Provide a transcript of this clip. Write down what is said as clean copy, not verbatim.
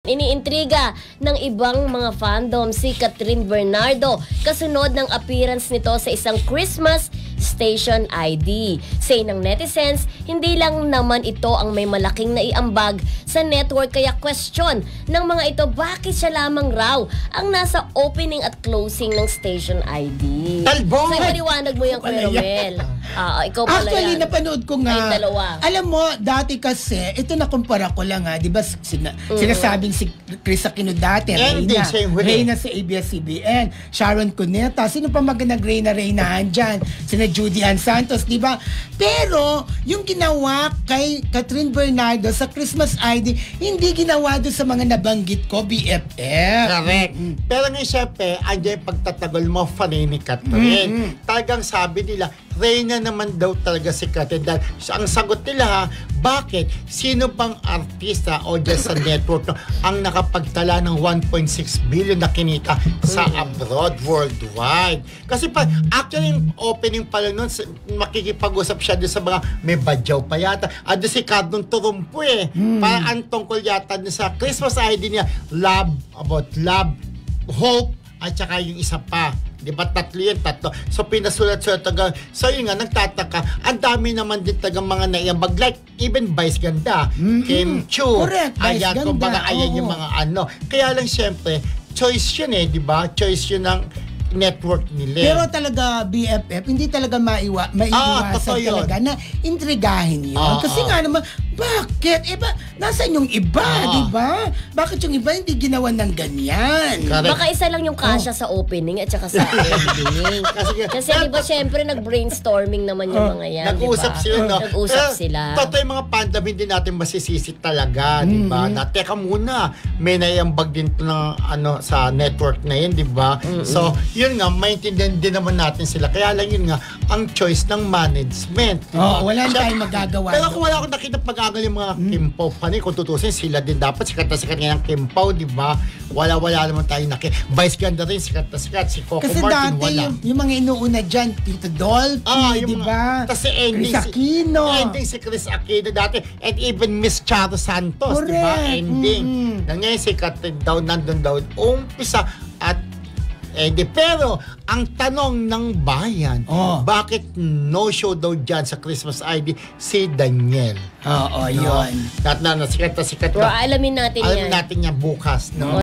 Iniintriga ng ibang mga fandom si Catherine Bernardo kasunod ng appearance nito sa isang Christmas station ID. Say ng netizens, hindi lang naman ito ang may malaking naiambag sa network kaya question ng mga ito bakit siya lamang raw ang nasa opening at closing ng station ID. Talbog! So ipaliwanag mo yung Kuya Romel. Ikaw pala Actually, yan. napanood ko nga. Ay, dalawa. Alam mo, dati kasi, ito nakumpara ko lang di ba, sinasabing si Chris Aquino dati, Reyna sa ABS-CBN, Sharon Cuneta, sino pa nag-Reyna-Reynahan dyan? Sina Judy Ann Santos, di ba? Pero, yung ginawa kay Catherine Bernardo sa Christmas ID, hindi ginawa doon sa mga nabanggit ko, BFF. Correct. Pero nga syempre, andyan yung pagtatagol mo, fanay ni Catherine. Talagang sabi nila, Reyna naman daw talaga si Catherine. Dahil ang sagot nila ha, bakit? Sino pang artista o dyan sa network no, ang nakapagtala ng 1.6 billion na kinita sa abroad, worldwide? Kasi pa, actually yung opening pala nun, makikipag-usap siya doon sa mga may badyaw pa yata. Doon si Cardon Turumpo Parang ang tungkol yata sa Christmas ID niya, love, about love, hope, at saka yung isa pa. Di ba? Tatlo. So, pinasulat-sulat taga. So, yun nga, nagtataka. Ang dami naman din tagang mga naiambag. Like, even Vice Ganda. Kim Chu. Correct, Vice Ganda. Kumbaga, ayan yung mga ano. Kaya lang, syempre, choice yun di ba? Choice yun ng network nila. Pero talaga, BFF, hindi talaga maiiwasan talaga na intrigahin yun. Kasi nga naman, bakit? Nasaan yung iba, di ba? Bakit yung iba hindi ginawa ng ganyan? Correct. Baka isa lang yung kasya sa opening at saka sa ending. Kasi di ba syempre nag-brainstorming naman yung mga yan, nag-uusap diba? sila, no? Nag-usap sila. Totoo yung mga fandom, hindi natin masisisi talaga, di ba? Na, teka muna, may naiambag din to ng, sa network na yun, di ba? So, yun nga, maintindihan din naman natin sila. Kaya lang yun nga, ang choice ng management. Diba? Wala tayong magagawa. Pero kung wala akong nakita pag-agal yung mga Kim Pao pa kung tutusin, sila din dapat sikat na sikat ng Kim Pao, di ba? Wala naman tayo Vice Ganda rin, sikat na sikat. Si Coco kasi Martin, dati, wala. yung mga inuuna dyan, Tito Dolphy, di ba? Kasi ending Chris Aquino. Ending si Chris Aquino dati. And even Miss Charo Santos, di ba? Ending. Ngayon si Catherine daw, nandun daw, umpisa at pero ang tanong ng bayan, bakit no show daw dyan sa Christmas ID si Daniel? Yun. Sikat na sikat. Alamin natin yan. Alamin natin yan bukas. No?